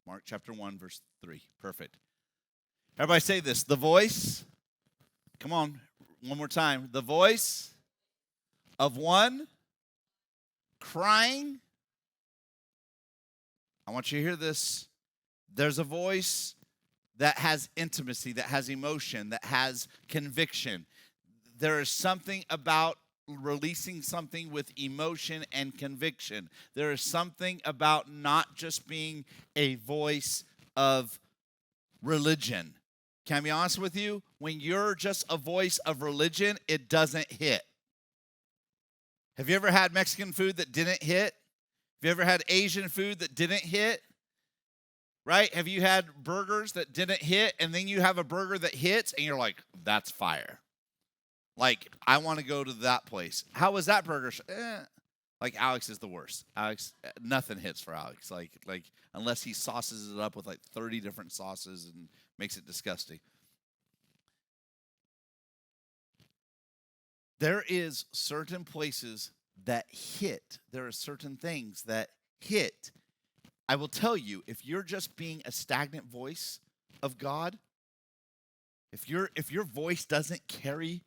Mark chapter 1, verse 3. Perfect. Everybody say this. The voice, come on, one more time. The voice of one crying. I want you to hear this. There's a voice that has intimacy, that has emotion, that has conviction. There is something about releasing something with emotion and conviction. There is something about not just being a voice of religion. Can I be honest with you? When you're just a voice of religion, it doesn't hit. Have you ever had Mexican food that didn't hit? Have you ever had Asian food that didn't hit? Right? Have you had burgers that didn't hit, and then you have a burger that hits, and you're like, that's fire. Like, I want to go to that place. How was that burger? Like, Alex is the worst. Alex, nothing hits for Alex. Like unless he sauces it up with like 30 different sauces and makes it disgusting. There is certain places that hit. There are certain things that hit. I will tell you, if you're just being a stagnant voice of God, if your voice doesn't carry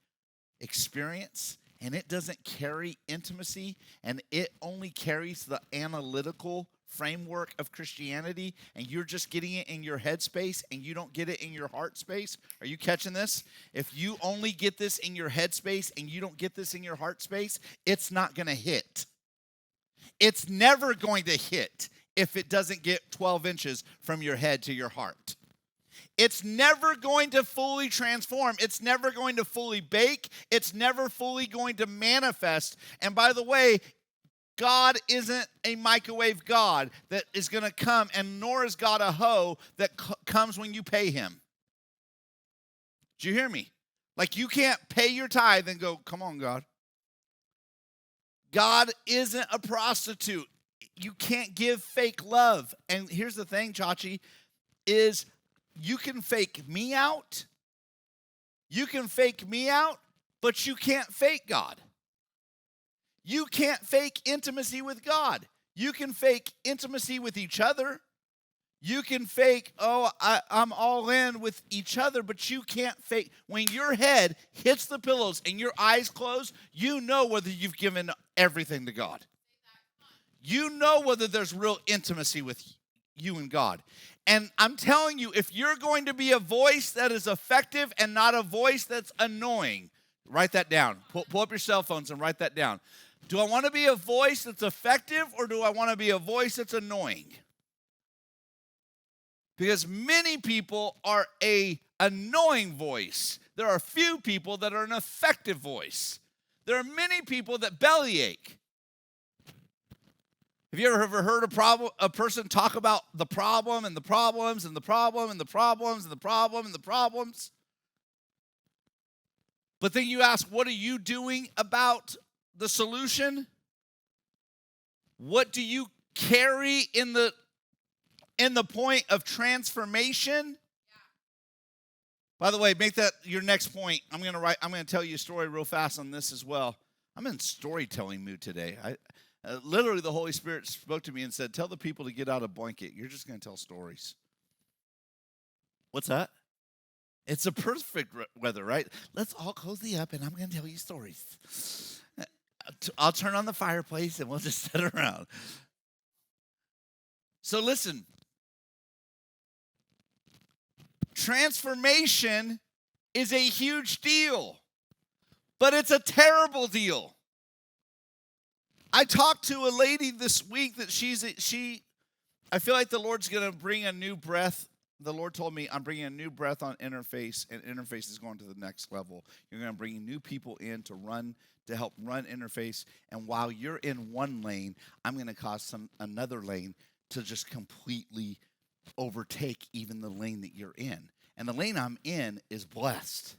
experience and it doesn't carry intimacy and it only carries the analytical framework of Christianity and you're just getting it in your head space and you don't get it in your heart space, are you catching this? If you only get this in your head space and you don't get this in your heart space, it's not going to hit. It's never going to hit if it doesn't get 12 inches from your head to your heart. It's never going to fully transform. It's never going to fully bake. It's never fully going to manifest. And by the way, God isn't a microwave God that is going to come, and nor is God a hoe that comes when you pay him. Do you hear me? Like, you can't pay your tithe and go, come on, God. God isn't a prostitute. You can't give fake love. And here's the thing, Chachi, is you can fake me out. You can fake me out, but you can't fake God. You can't fake intimacy with God. You can fake intimacy with each other. You can fake, I'm all in with each other, but you can't fake. When your head hits the pillows and your eyes close, you know whether you've given everything to God. You know whether there's real intimacy with you and God. And I'm telling you, if you're going to be a voice that is effective and not a voice that's annoying, write that down. Pull up your cell phones and write that down. Do I want to be a voice that's effective, or do I want to be a voice that's annoying? Because many people are an annoying voice. There are few people that are an effective voice. There are many people that bellyache. Have you ever heard a person talk about the problem and the problems and the problem and the problems and the problem and the problems? But then you ask, what are you doing about the solution? What do you carry in the point of transformation? By the way, make that your next point. I'm going to tell you a story real fast on this as well. I'm in storytelling mood today. Literally, the Holy Spirit spoke to me and said, tell the people to get out a blanket. You're just going to tell stories. What's that? It's a perfect weather, right? Let's all cozy up, and I'm going to tell you stories. I'll turn on the fireplace, and we'll just sit around. So listen. Transformation is a huge deal, but it's a terrible deal. I talked to a lady this week that I feel like the Lord's going to bring a new breath. The Lord told me I'm bringing a new breath on Interface, and Interface is going to the next level. You're going to bring new people in to help run Interface, and while you're in one lane, I'm going to cause another lane to just completely overtake even the lane that you're in. And the lane I'm in is blessed.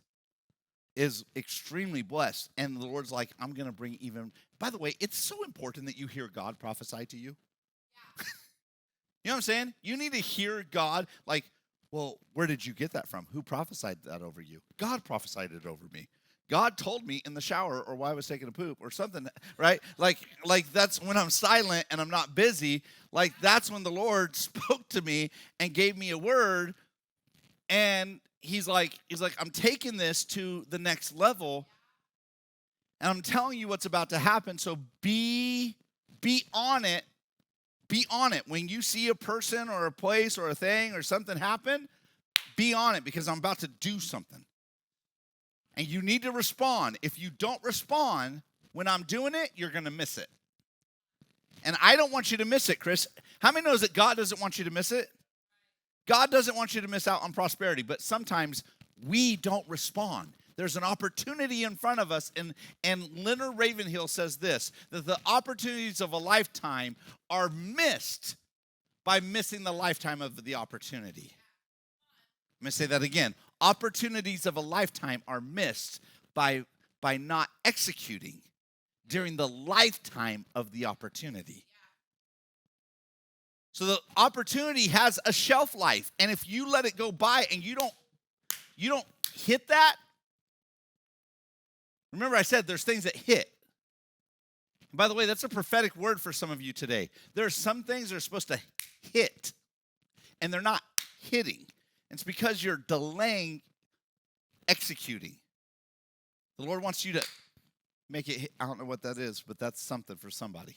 Is extremely blessed. And the Lord's like, I'm going to bring even... By the way, it's so important that you hear God prophesy to you. Yeah. You know what I'm saying? You need to hear God like, well, where did you get that from? Who prophesied that over you? God prophesied it over me. God told me in the shower or while I was taking a poop or something, right? Like that's when I'm silent and I'm not busy. Like that's when the Lord spoke to me and gave me a word. And he's like, I'm taking this to the next level. And I'm telling you what's about to happen. So be on it. Be on it. When you see a person or a place or a thing or something happen, be on it because I'm about to do something. And you need to respond. If you don't respond when I'm doing it, you're going to miss it. And I don't want you to miss it, Chris. How many knows that God doesn't want you to miss it? God doesn't want you to miss out on prosperity, but sometimes we don't respond. There's an opportunity in front of us, and Leonard Ravenhill says this, that the opportunities of a lifetime are missed by missing the lifetime of the opportunity. I'm going to say that again. Opportunities of a lifetime are missed by not executing during the lifetime of the opportunity. So the opportunity has a shelf life, and if you let it go by and you don't hit that, remember I said there's things that hit. And by the way, that's a prophetic word for some of you today. There are some things that are supposed to hit, and they're not hitting. It's because you're delaying executing. The Lord wants you to make it hit. I don't know what that is, but that's something for somebody.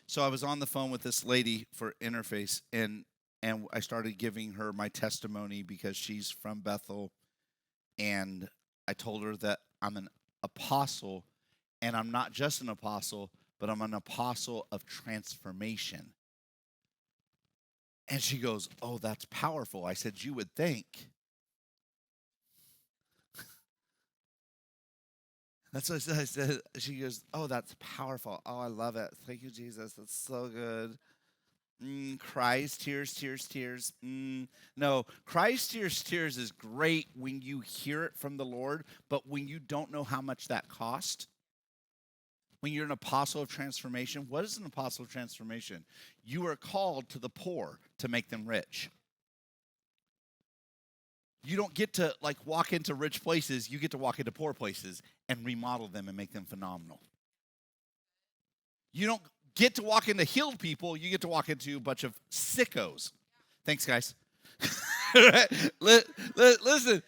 So I was on the phone with this lady for interface, and I started giving her my testimony because she's from Bethel, and I told her that I'm an apostle, and I'm not just an apostle, but I'm an apostle of transformation. And she goes, oh, that's powerful. I said, you would think. That's what I said. She goes, oh, that's powerful. Oh, I love it. Thank you, Jesus. That's so good. Cries, tears, tears, tears. No, cries, tears, tears is great when you hear it from the Lord, but when you don't know how much that cost, when you're an apostle of transformation, what is an apostle of transformation? You are called to the poor to make them rich. You don't get to walk into rich places. You get to walk into poor places and remodel them and make them phenomenal. You don't get to walk into healed people. You get to walk into a bunch of sickos. Thanks, guys. Listen,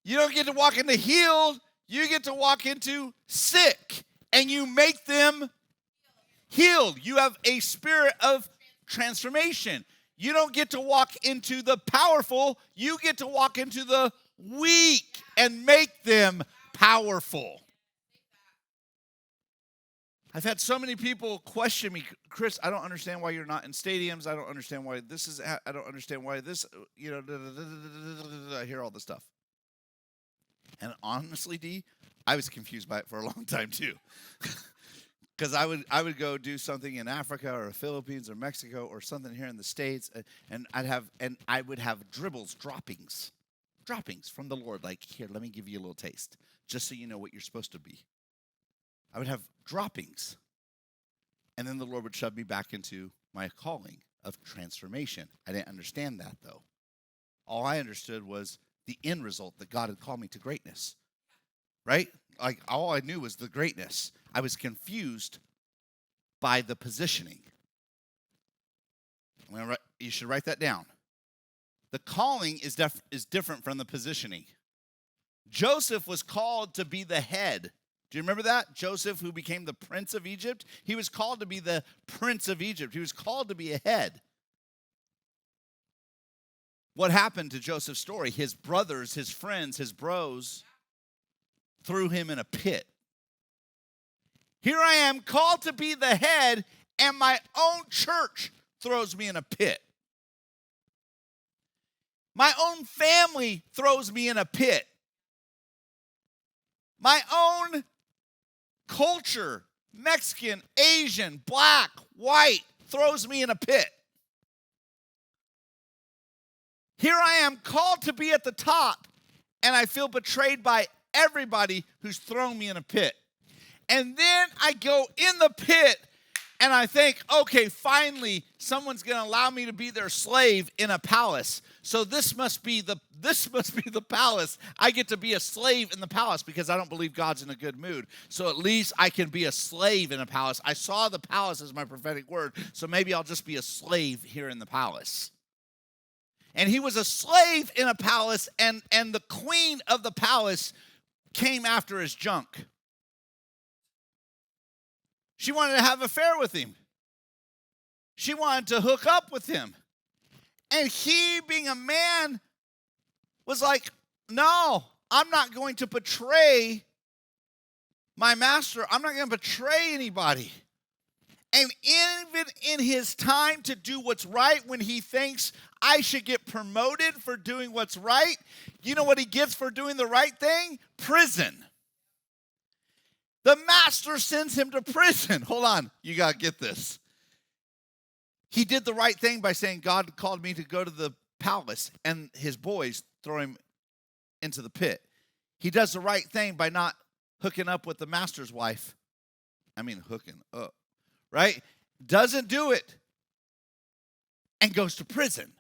you don't get to walk into healed. You get to walk into sick, and you make them healed. You have a spirit of transformation. You don't get to walk into the powerful. You get to walk into the weak and make them powerful. I've had so many people question me, Chris, I don't understand why you're not in stadiums. I don't understand why this is, I don't understand why this, I hear all this stuff. And honestly, D, I was confused by it for a long time too. Because I would go do something in Africa or the Philippines or Mexico or something here in the States, and I would have droppings from the Lord. Like, here, let me give you a little taste, just so you know what you're supposed to be. I would have droppings, and then the Lord would shove me back into my calling of transformation. I didn't understand that though. All I understood was the end result that God had called me to greatness. Right? Like all I knew was the greatness. I was confused by the positioning. You should write that down. The calling is different from the positioning. Joseph was called to be the head. Do you remember that? Joseph, who became the prince of Egypt, he was called to be the prince of Egypt. He was called to be a head. What happened to Joseph's story? His brothers, his friends, his bros threw him in a pit. Here I am called to be the head, and my own church throws me in a pit. My own family throws me in a pit. My own culture, Mexican, Asian, black, white, throws me in a pit. Here I am called to be at the top, and I feel betrayed by everybody who's thrown me in a pit. And then I go in the pit, And I think, okay, finally, someone's going to allow me to be their slave in a palace. So this must be the palace. I get to be a slave in the palace because I don't believe God's in a good mood. So at least I can be a slave in a palace. I saw the palace as my prophetic word, so maybe I'll just be a slave here in the palace. And he was a slave in a palace, and the queen of the palace came after his junk. She wanted to have an affair with him. She wanted to hook up with him. And he, being a man, was like, no, I'm not going to betray my master. I'm not going to betray anybody. And even in his time to do what's right, when he thinks I should get promoted for doing what's right, you know what he gets for doing the right thing? Prison. The master sends him to prison. Hold on, you got to get this. He did the right thing by saying, God called me to go to the palace, and his boys throw him into the pit. He does the right thing by not hooking up with the master's wife. I mean, hooking up, right? Doesn't do it and goes to prison.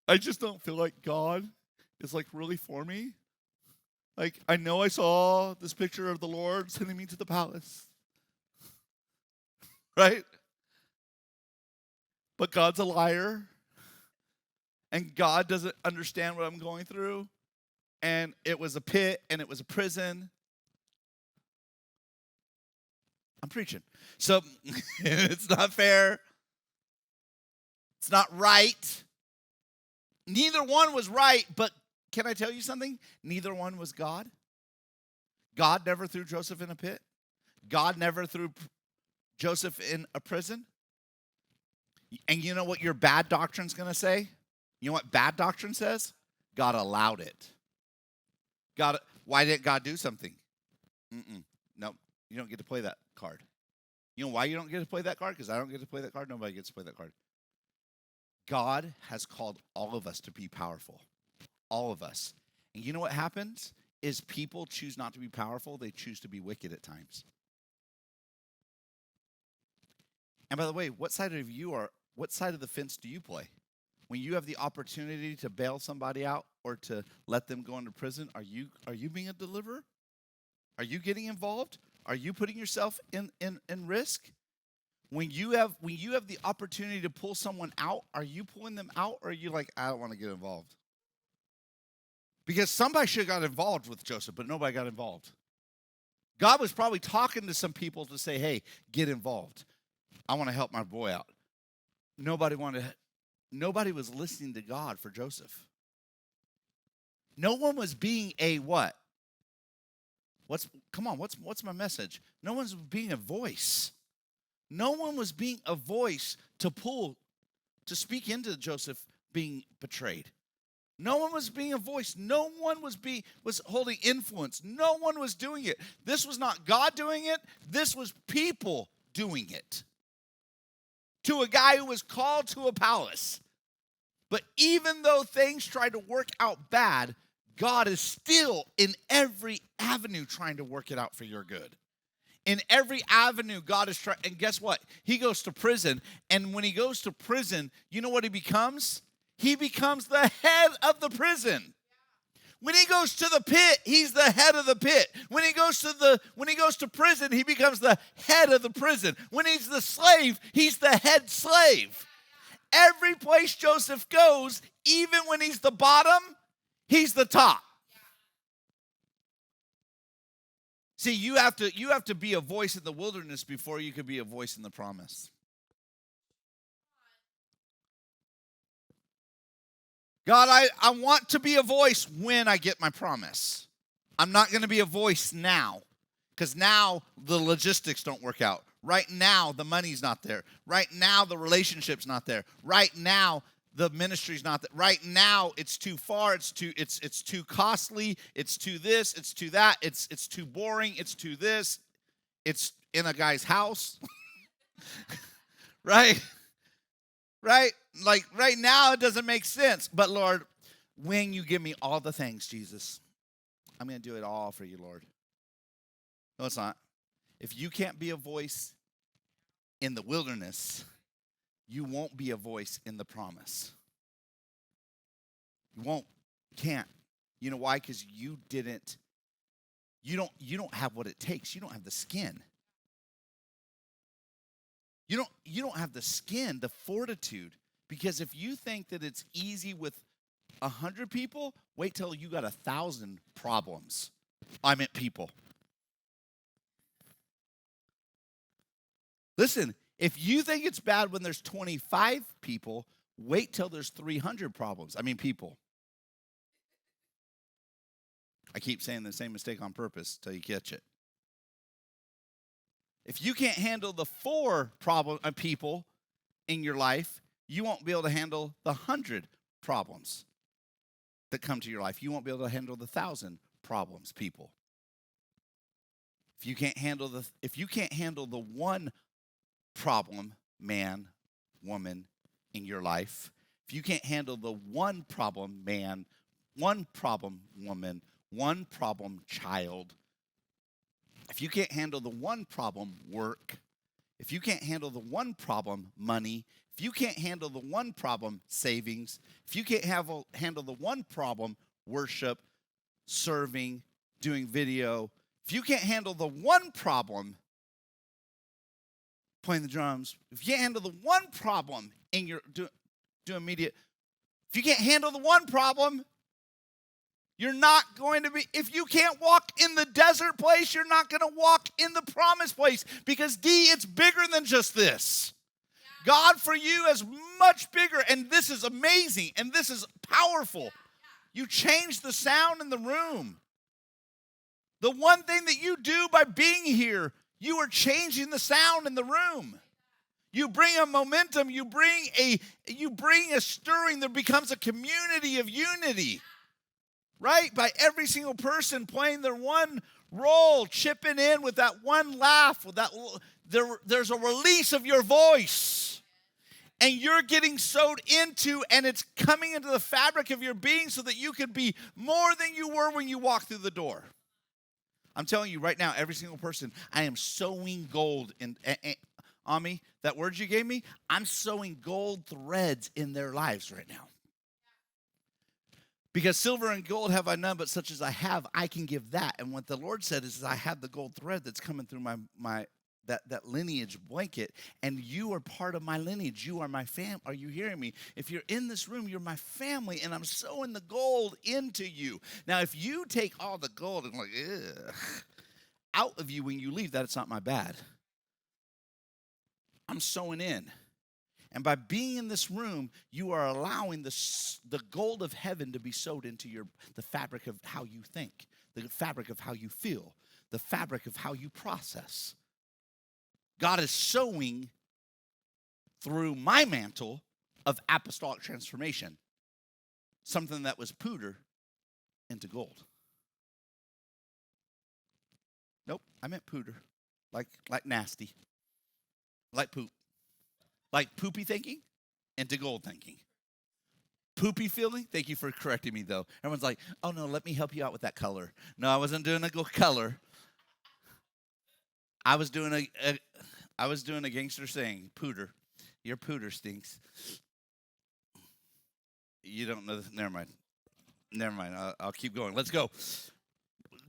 I just don't feel like God is like really for me. Like, I know I saw this picture of the Lord sending me to the palace. Right? But God's a liar. And God doesn't understand what I'm going through. And it was a pit and it was a prison. I'm preaching. So, it's not fair. It's not right. Neither one was right, but can I tell you something? Neither one was God. God never threw Joseph in a pit. God never threw Joseph in a prison. And you know what your bad doctrine's going to say? You know what bad doctrine says? God allowed it. Why didn't God do something? No, you don't get to play that card. You know why you don't get to play that card? Because I don't get to play that card. Nobody gets to play that card. God has called all of us to be powerful. All of us. And you know what happens? Is people choose not to be powerful. They choose to be wicked at times. And by the way, what side of the fence do you play? When you have the opportunity to bail somebody out or to let them go into prison, are you being a deliverer? Are you getting involved? Are you putting yourself in risk? When you have the opportunity to pull someone out, are you pulling them out, or are you like, I don't want to get involved? Because somebody should have got involved with Joseph, but nobody got involved. God was probably talking to some people to say, hey, get involved. I want to help my boy out. Nobody was listening to God for Joseph. No one was being a what? What's my message? No one's being a voice. No one was being a voice to speak into Joseph being betrayed. No one was being a voice. No one was holding influence. No one was doing it. This was not God doing it. This was people doing it. To a guy who was called to a palace. But even though things tried to work out bad, God is still in every avenue trying to work it out for your good. In every avenue, God is trying. And guess what? He goes to prison. And when he goes to prison, you know what he becomes? He becomes the head of the prison. When he goes to the pit, he's the head of the pit. When he goes to prison, he becomes the head of the prison. When he's the slave, he's the head slave. Every place Joseph goes, even when he's the bottom, he's the top. See, you have to be a voice in the wilderness before you can be a voice in the promise. God, I want to be a voice when I get my promise. I'm not going to be a voice now, because now the logistics don't work out. Right now, the money's not there. Right now, the relationship's not there. Right now, the ministry's not there. Right now, it's too far. It's too costly. It's too this. It's too that. It's too boring. It's too this. It's in a guy's house. Right? Right? Like right now, it doesn't make sense. But Lord, when you give me all the things, Jesus, I'm going to do it all for you, Lord. No, it's not. If you can't be a voice in the wilderness, you won't be a voice in the promise. You won't, can't. You know why? Because you don't have what it takes. You don't have the skin. You don't have the skin, the fortitude. Because if you think that it's easy with 100 people, wait till you got 1,000 problems. I meant people. Listen, if you think it's bad when there's 25 people, wait till there's 300 problems. I mean people. I keep saying the same mistake on purpose till you catch it. If you can't handle the 4 people in your life, you won't be able to handle the 100 problems that come to your life. You won't be able to handle the 1,000 problems, people. If you can't handle the one problem, man, woman, in your life, if you can't handle the one problem, man, one problem, woman, one problem, child, if you can't handle the one problem, work, if you can't handle the one problem, money, if you can't handle the one problem, savings, if you can't handle the one problem, worship, serving, doing video, if you can't handle the one problem, playing the drums, if you can't handle the one problem in your doing media, if you can't handle the one problem, you're not going to be, if you can't walk in the desert place, you're not going to walk in the promised place. Because it's bigger than just this. Yeah. God for you is much bigger, and this is amazing, and this is powerful. You change the sound in the room. The one thing that you do by being here, you are changing the sound in the room. You bring a momentum, you bring a stirring. There becomes a community of unity. Right? By every single person playing their one role, chipping in with that one laugh, with that there's a release of your voice. And you're getting sewed into, and it's coming into the fabric of your being so that you can be more than you were when you walked through the door. I'm telling you right now, every single person, I am sewing gold on me. That word you gave me, I'm sewing gold threads in their lives right now. Because silver and gold have I none, but such as I have, I can give that. And what the Lord said is I have the gold thread that's coming through that lineage blanket, and you are part of my lineage. You are my fam. Are you hearing me? If you're in this room, you're my family, and I'm sewing the gold into you. Now, if you take all the gold and out of you when you leave, that's not my bad. I'm sewing in. And by being in this room, you are allowing the gold of heaven to be sewed into the fabric of how you think, the fabric of how you feel, the fabric of how you process. God is sewing through my mantle of apostolic transformation something that was powder into gold. Nope, I meant powder, like nasty, like poop. Like poopy thinking into gold thinking. Poopy feeling? Thank you for correcting me, though. Everyone's like, oh, no, let me help you out with that color. No, I wasn't doing a color. I was doing a gangster saying, pooter. Your pooter stinks. You don't know. Never mind. I'll keep going. Let's go.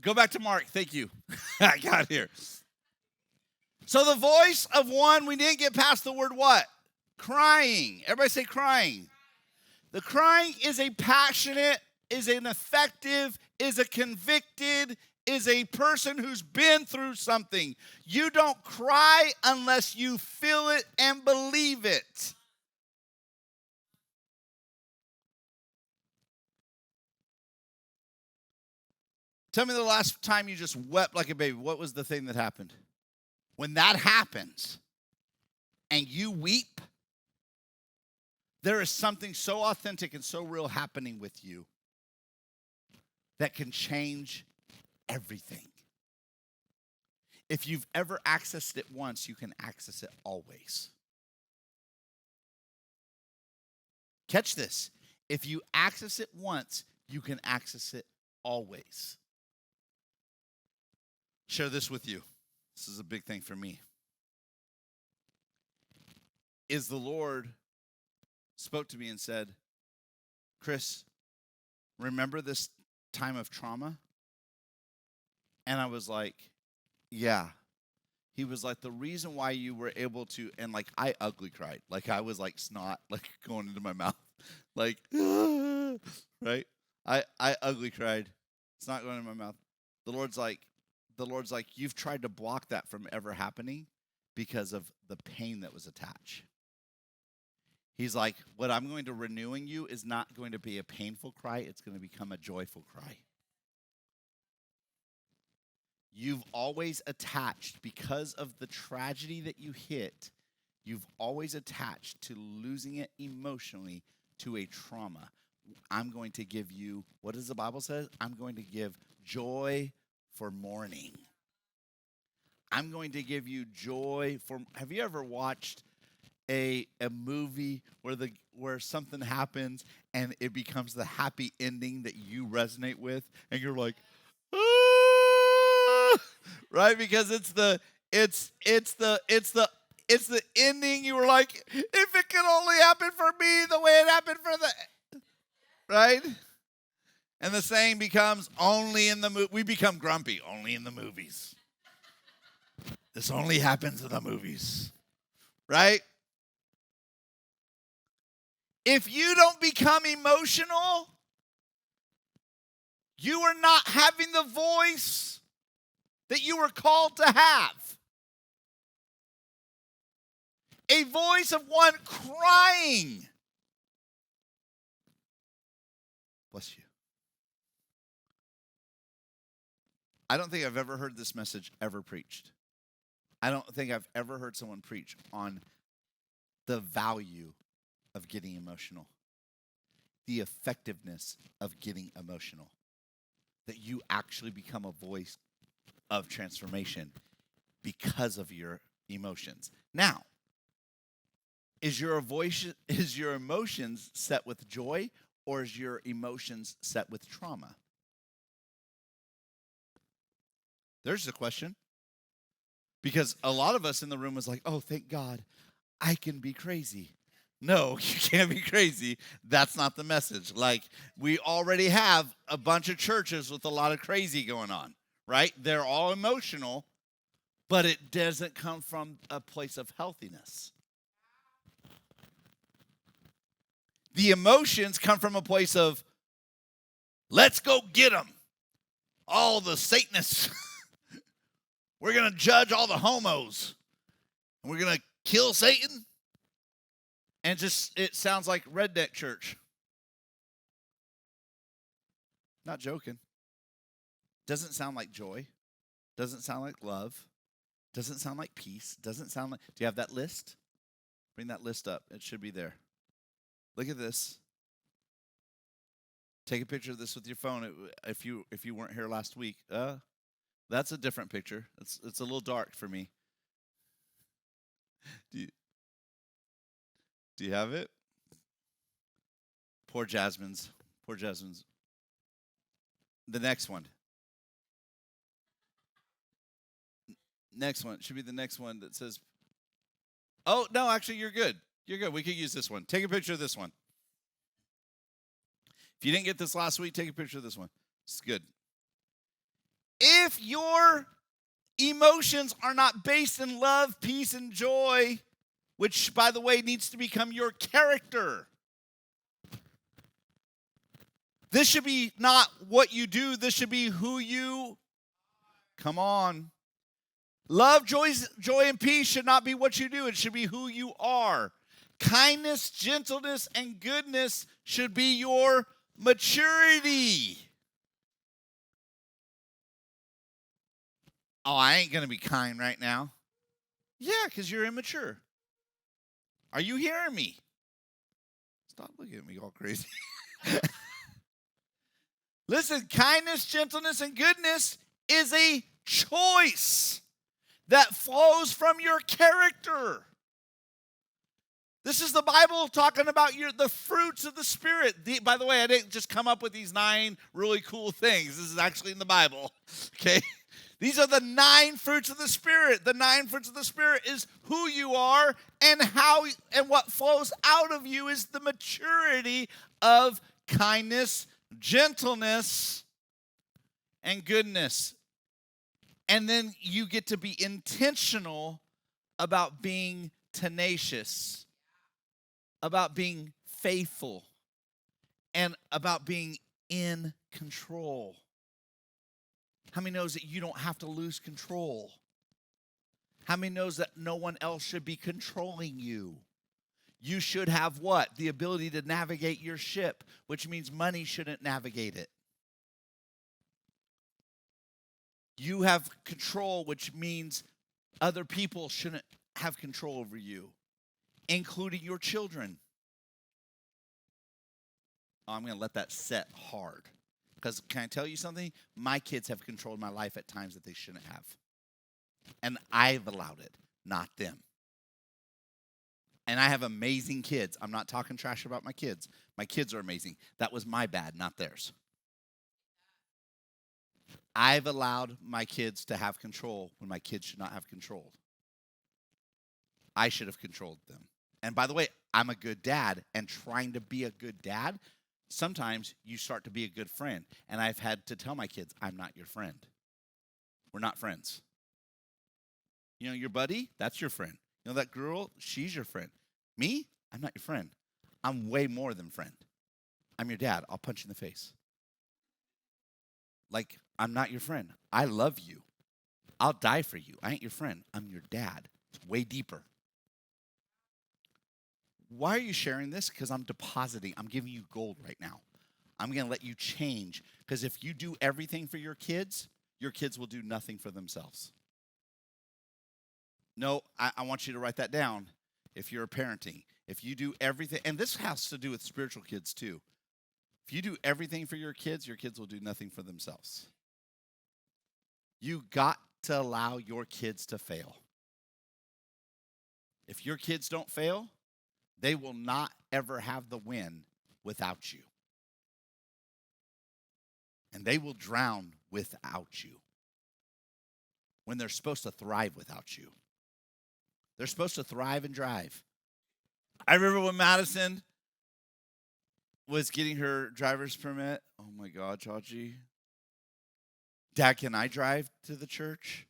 Go back to Mark. Thank you. I got here. So the voice of one, we didn't get past the word what? Crying. Everybody say crying. The crying is a passionate, is an effective, is a convicted, is a person who's been through something. You don't cry unless you feel it and believe it. Tell me the last time you just wept like a baby. What was the thing that happened? When that happens and you weep, there is something so authentic and so real happening with you that can change everything. If you've ever accessed it once, you can access it always. Catch this. If you access it once, you can access it always. Share this with you. This is a big thing for me. Is the Lord spoke to me and said, Chris, remember this time of trauma? And I was like, yeah. He was like, the reason why you were able to, and like I ugly cried. Like I was like snot like going into my mouth. Like, right? I ugly cried. It's not going in my mouth. The Lord's like, you've tried to block that from ever happening because of the pain that was attached. He's like, what I'm going to renew in you is not going to be a painful cry. It's going to become a joyful cry. You've always attached, because of the tragedy that you hit, you've always attached to losing it emotionally to a trauma. I'm going to give you, what does the Bible say? I'm going to give joy for mourning. I'm going to give you joy for, have you ever watched a movie where something happens and it becomes the happy ending that you resonate with, and you're like, ah! Right? Because it's the ending. You were like, if it could only happen for me the way it happened for the, right? And the saying becomes, only in the movie. We become grumpy, only in the movies. This only happens in the movies, right? If you don't become emotional, you are not having the voice that you were called to have. A voice of one crying. Bless you. I don't think I've ever heard this message ever preached. I don't think I've ever heard someone preach on the value of getting emotional, the effectiveness of getting emotional, that you actually become a voice of transformation because of your emotions. Now, is your emotions set with joy, or is your emotions set with trauma? There's the question. Because a lot of us in the room was like, oh, thank God, I can be crazy. No, you can't be crazy. That's not the message. Like, we already have a bunch of churches with a lot of crazy going on, right? They're all emotional, but it doesn't come from a place of healthiness. The emotions come from a place of, let's go get them. All the Satanists. We're going to judge all the homos. And we're going to kill Satan. And it sounds like redneck church. Not joking. Doesn't sound like joy. Doesn't sound like love. Doesn't sound like peace. Doesn't sound like, do you have that list? Bring that list up. It should be there. Look at this. Take a picture of this with your phone. If you weren't here last week, that's a different picture. It's a little dark for me. Do you have it? Poor Jasmine's. The next one. Next one. Should be the next one that says, oh, no, actually, you're good. You're good. We could use this one. Take a picture of this one. If you didn't get this last week, take a picture of this one. It's good. If your emotions are not based in love, peace, and joy, which, by the way, needs to become your character. This should be not what you do. This should be who you, come on. Love, joy, and peace should not be what you do. It should be who you are. Kindness, gentleness, and goodness should be your maturity. Oh, I ain't going to be kind right now. Yeah, because you're immature. Are you hearing me? Stop looking at me all crazy. Listen, kindness, gentleness, and goodness is a choice that flows from your character. This is the Bible talking about the fruits of the Spirit. By the way, I didn't just come up with these 9 really cool things. This is actually in the Bible. Okay? These are the 9 fruits of the Spirit. The 9 fruits of the Spirit is who you are and how and what flows out of you is the maturity of kindness, gentleness, and goodness. And then you get to be intentional about being tenacious, about being faithful, and about being in control. How many knows that you don't have to lose control? How many knows that no one else should be controlling you? You should have what? The ability to navigate your ship, which means money shouldn't navigate it. You have control, which means other people shouldn't have control over you, including your children. Oh, I'm going to let that set hard. Because can I tell you something? My kids have controlled my life at times that they shouldn't have. And I've allowed it, not them. And I have amazing kids. I'm not talking trash about my kids. My kids are amazing. That was my bad, not theirs. I've allowed my kids to have control when my kids should not have controlled. I should have controlled them. And by the way, I'm a good dad, and trying to be a good dad, sometimes you start to be a good friend. And I've had to tell my kids, I'm not your friend. We're not friends. You know, your buddy, that's your friend. You know that girl, she's your friend. Me, I'm not your friend. I'm way more than friend. I'm your dad. I'll punch you in the face. Like, I'm not your friend. I love you. I'll die for you. I ain't your friend. I'm your dad. It's way deeper. Why are you sharing this? Because I'm giving you gold right now. I'm going to let you change. Because if you do everything for your kids will do nothing for themselves. No, I want you to write that down if you're parenting. If you do everything, and this has to do with spiritual kids too. If you do everything for your kids will do nothing for themselves. You got to allow your kids to fail. If your kids don't fail, they will not ever have the win without you. And they will drown without you when they're supposed to thrive without you. They're supposed to thrive and drive. I remember when Madison was getting her driver's permit. Oh my God, Chachi. Dad, can I drive to the church?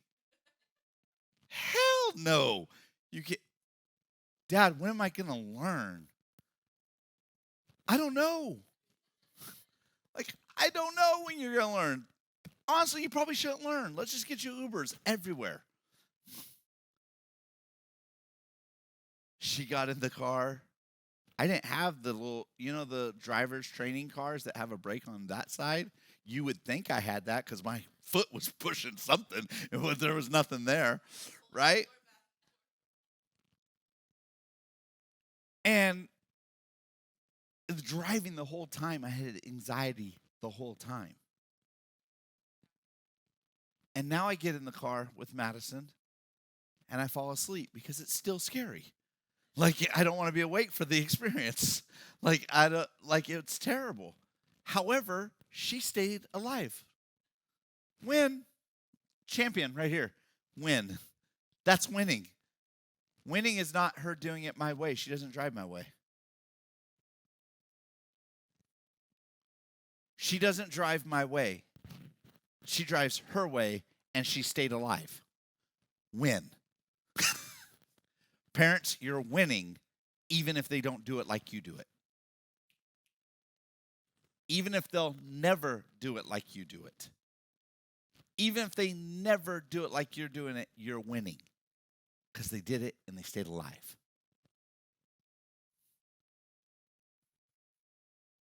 Hell no. You can. Dad, when am I going to learn? I don't know. I don't know when you're going to learn. Honestly, you probably shouldn't learn. Let's just get you Ubers everywhere. She got in the car. I didn't have the little, the driver's training cars that have a brake on that side. You would think I had that because my foot was pushing something. There was nothing there, right? And driving the whole time, I had anxiety the whole time. And now I get in the car with Madison, and I fall asleep because it's still scary. I don't want to be awake for the experience. It's terrible. However, she stayed alive. Win. Champion right here. Win. That's winning. Winning is not her doing it my way. She doesn't drive my way. She doesn't drive my way. She drives her way, and she stayed alive. Win. Parents, you're winning even if they don't do it like you do it. Even if they'll never do it like you do it. Even if they never do it like you're doing it, you're winning. Because they did it and they stayed alive.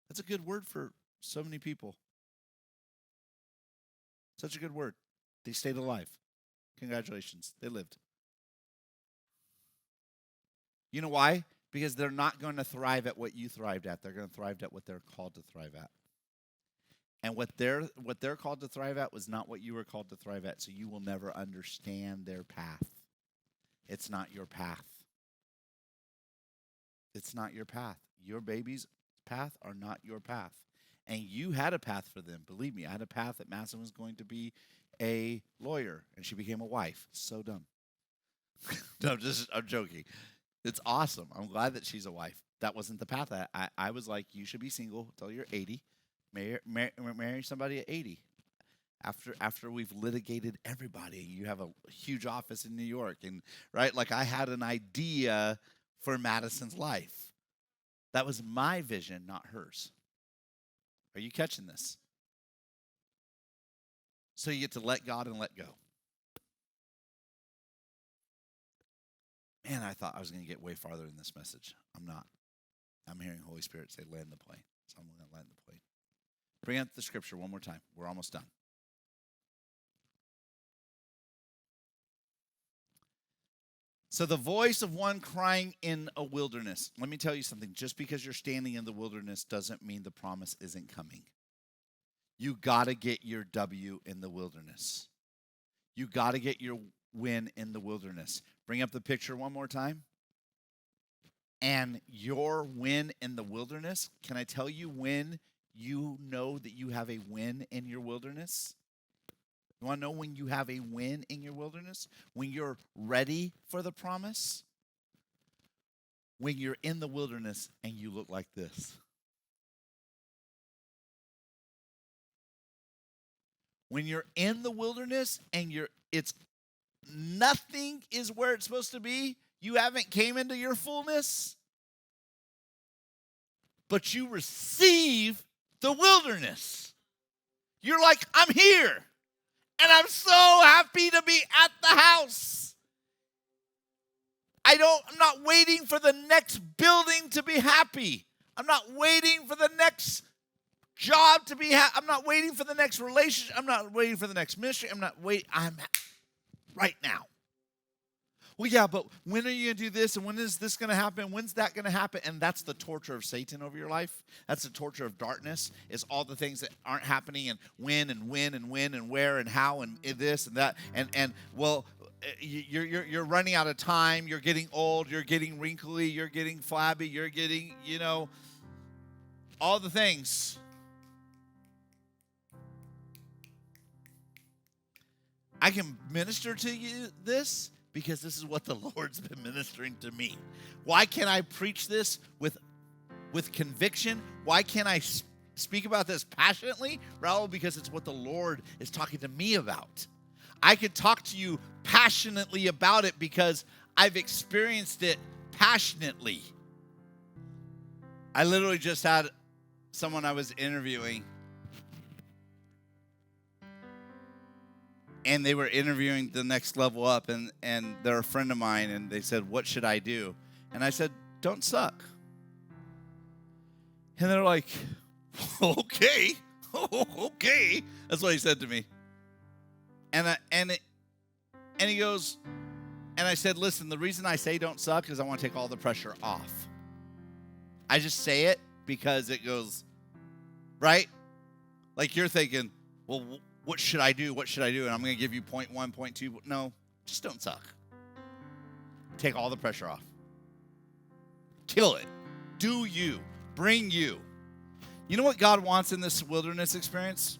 That's a good word for so many people. Such a good word. They stayed alive. Congratulations. They lived. You know why? Because they're not going to thrive at what you thrived at. They're going to thrive at what they're called to thrive at. And what they're called to thrive at was not what you were called to thrive at. So you will never understand their path. It's not your path. It's not your path. Your baby's path are not your path. And you had a path for them. Believe me, I had a path that Madison was going to be a lawyer, and she became a wife. So dumb. No, I'm joking. It's awesome. I'm glad that she's a wife. That wasn't the path. I was like, you should be single till you're 80. Marry somebody at 80. After we've litigated everybody, you have a huge office in New York, and right, like I had an idea for Madison's life. That was my vision, not hers. Are you catching this? So you get to let God and let go. Man, I thought I was going to get way farther in this message. I'm not. I'm hearing Holy Spirit say, land the plane. So I'm going to land the plane. Bring up the scripture one more time. We're almost done. So the voice of one crying in a wilderness. Let me tell you something. Just because you're standing in the wilderness doesn't mean the promise isn't coming. You got to get your W in the wilderness. You got to get your win in the wilderness. Bring up the picture one more time. And your win in the wilderness, can I tell you when you know that you have a win in your wilderness? You want to know when you have a win in your wilderness? When you're ready for the promise? When you're in the wilderness and you look like this. When you're in the wilderness and it's nothing is where it's supposed to be. You haven't came into your fullness. But you receive the wilderness. You're like, I'm here. And I'm so happy to be at the house. I'm not waiting for the next building to be happy. I'm not waiting for the next job to be happy. I'm not waiting for the next relationship. I'm not waiting for the next ministry. I'm right now. Well, yeah, but when are you going to do this? And when is this going to happen? When's that going to happen? And that's the torture of Satan over your life. That's the torture of darkness, is all the things that aren't happening, and when and where and how and this and that. And well, you're running out of time. You're getting old. You're getting wrinkly. You're getting flabby. You're getting, all the things. I can minister to you this because this is what the Lord's been ministering to me. Why can't I preach this with conviction? Why can't I speak about this passionately? Raul, because it's what the Lord is talking to me about. I could talk to you passionately about it because I've experienced it passionately. I literally just had someone I was interviewing, and they were interviewing the next level up, and they're a friend of mine, and they said, what should I do? And I said, don't suck. And they're like, okay. Okay. That's what he said to me. And he goes, and I said, listen, the reason I say don't suck is I want to take all the pressure off. I just say it because it goes, right? Like you're thinking, well, what should I do? What should I do? And I'm going to give you point 1, point 2. No, just don't suck. Take all the pressure off. Kill it. Do you. Bring you. You know what God wants in this wilderness experience?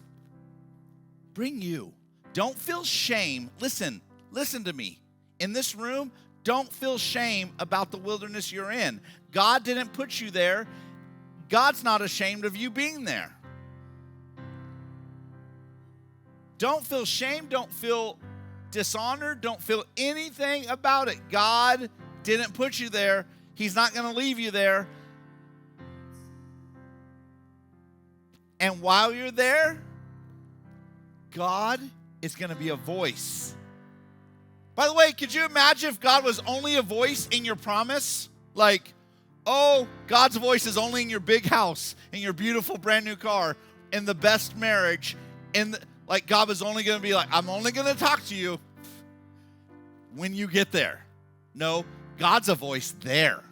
Bring you. Don't feel shame. Listen to me. In this room, don't feel shame about the wilderness you're in. God didn't put you there. God's not ashamed of you being there. Don't feel shame. Don't feel dishonored. Don't feel anything about it. God didn't put you there. He's not going to leave you there. And while you're there, God is going to be a voice. By the way, could you imagine if God was only a voice in your promise? Like, oh, God's voice is only in your big house, in your beautiful brand new car, in the best marriage, like God was only going to be like, I'm only going to talk to you when you get there. No, God's a voice there.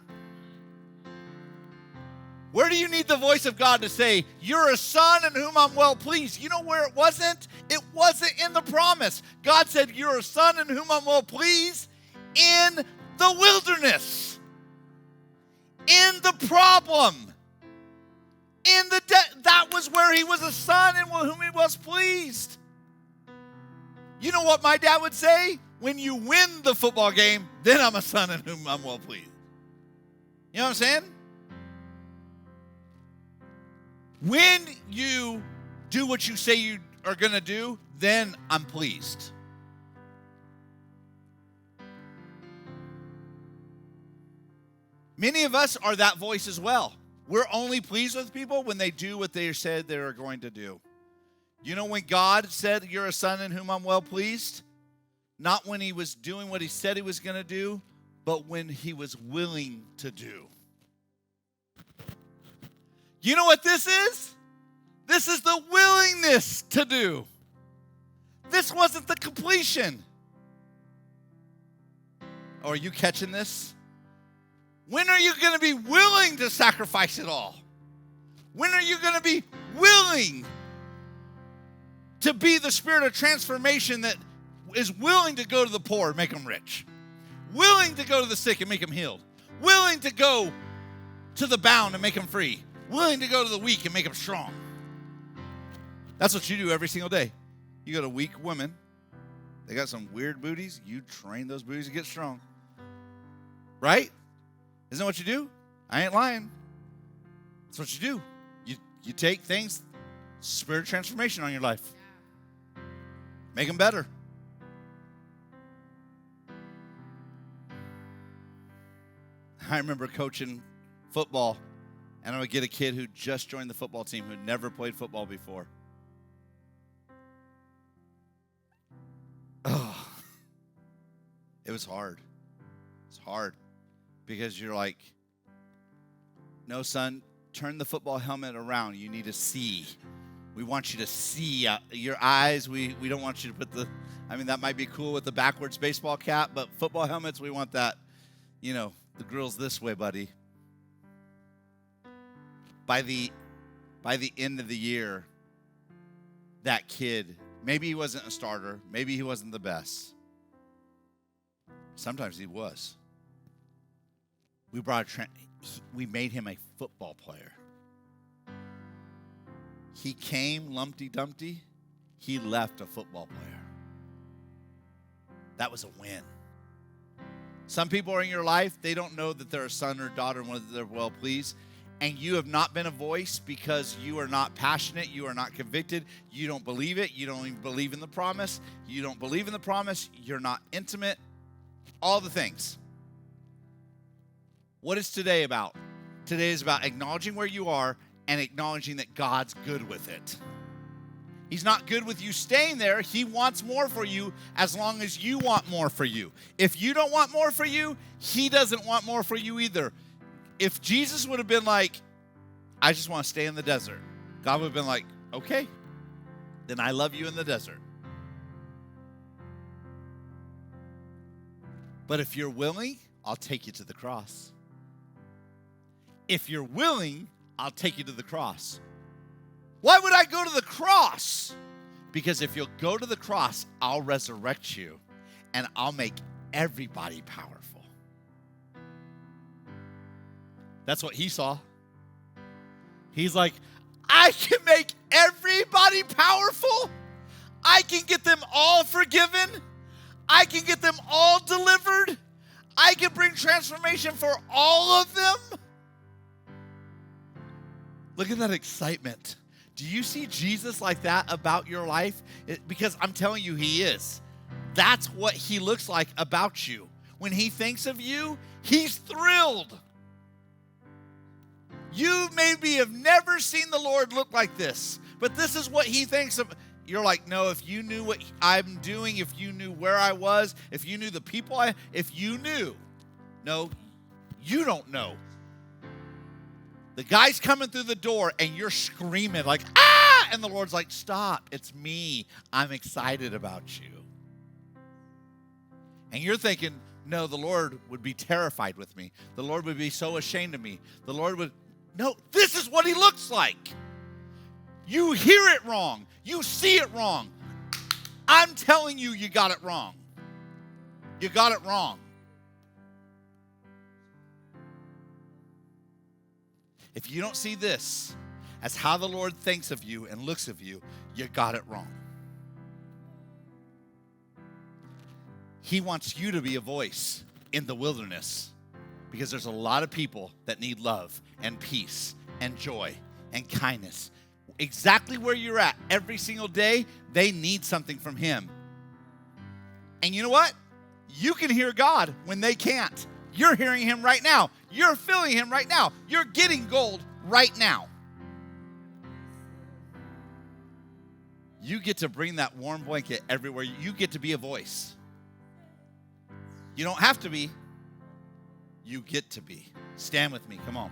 Where do you need the voice of God to say, you're a son in whom I'm well pleased? You know where it wasn't? It wasn't in the promise. God said, you're a son in whom I'm well pleased in the wilderness, in the problem, that was where he was a son in whom he was pleased. You know what my dad would say? When you win the football game, then I'm a son in whom I'm well pleased. You know what I'm saying? When you do what you say you are going to do, then I'm pleased. Many of us are that voice as well. We're only pleased with people when they do what they said they are going to do. You know when God said, you're a son in whom I'm well pleased? Not when he was doing what he said he was going to do, but when he was willing to do. You know what this is? This is the willingness to do. This wasn't the completion. Oh, are you catching this? When are you going to be willing to sacrifice it all? When are you going to be willing to be the spirit of transformation that is willing to go to the poor and make them rich? Willing to go to the sick and make them healed? Willing to go to the bound and make them free? Willing to go to the weak and make them strong? That's what you do every single day. You go to weak women. They got some weird booties. You train those booties to get strong. Right? Isn't that what you do? I ain't lying. That's what you do. You take things, spirit transformation on your life. Make them better. I remember coaching football, and I would get a kid who just joined the football team who'd never played football before. Oh, it was hard. It's hard because you're like, no, son, turn the football helmet around. You need to see. We want you to see your eyes. We don't want you to put that might be cool with the backwards baseball cap, but football helmets, we want that, the girls this way, buddy. By the end of the year, that kid, maybe he wasn't a starter, maybe he wasn't the best. Sometimes he was. We made him a football player. He came Lumpty Dumpty. He left a football player. That was a win. Some people are in your life, they don't know that they're a son or daughter and whether they're well pleased. And you have not been a voice because you are not passionate. You are not convicted. You don't believe it. You don't even believe in the promise. You don't believe in the promise. You're not intimate. All the things. What is today about? Today is about acknowledging where you are and acknowledging that God's good with it. He's not good with you staying there. He wants more for you as long as you want more for you. If you don't want more for you, he doesn't want more for you either. If Jesus would have been like, I just want to stay in the desert, God would have been like, okay, then I love you in the desert. But if you're willing, I'll take you to the cross. If you're willing, I'll take you to the cross. Why would I go to the cross? Because if you'll go to the cross, I'll resurrect you and I'll make everybody powerful. That's what he saw. He's like, I can make everybody powerful. I can get them all forgiven. I can get them all delivered. I can bring transformation for all of them. Look at that excitement. Do you see Jesus like that about your life? Because I'm telling you, he is. That's what he looks like about you. When he thinks of you, he's thrilled. You maybe have never seen the Lord look like this, but this is what he thinks of. You're like, no, if you knew what I'm doing, if you knew where I was, if you knew the people if you knew. No, you don't know. The guy's coming through the door and you're screaming like, ah! And the Lord's like, stop, it's me. I'm excited about you. And you're thinking, no, the Lord would be terrified with me. The Lord would be so ashamed of me. The Lord would, no, this is what he looks like. You hear it wrong. You see it wrong. I'm telling you, you got it wrong. You got it wrong. If you don't see this as how the Lord thinks of you and looks of you, you got it wrong. He wants you to be a voice in the wilderness because there's a lot of people that need love and peace and joy and kindness. Exactly where you're at every single day, they need something from him. And you know what? You can hear God when they can't. You're hearing him right now. You're feeling him right now. You're getting gold right now. You get to bring that warm blanket everywhere. You get to be a voice. You don't have to be. You get to be. Stand with me. Come on.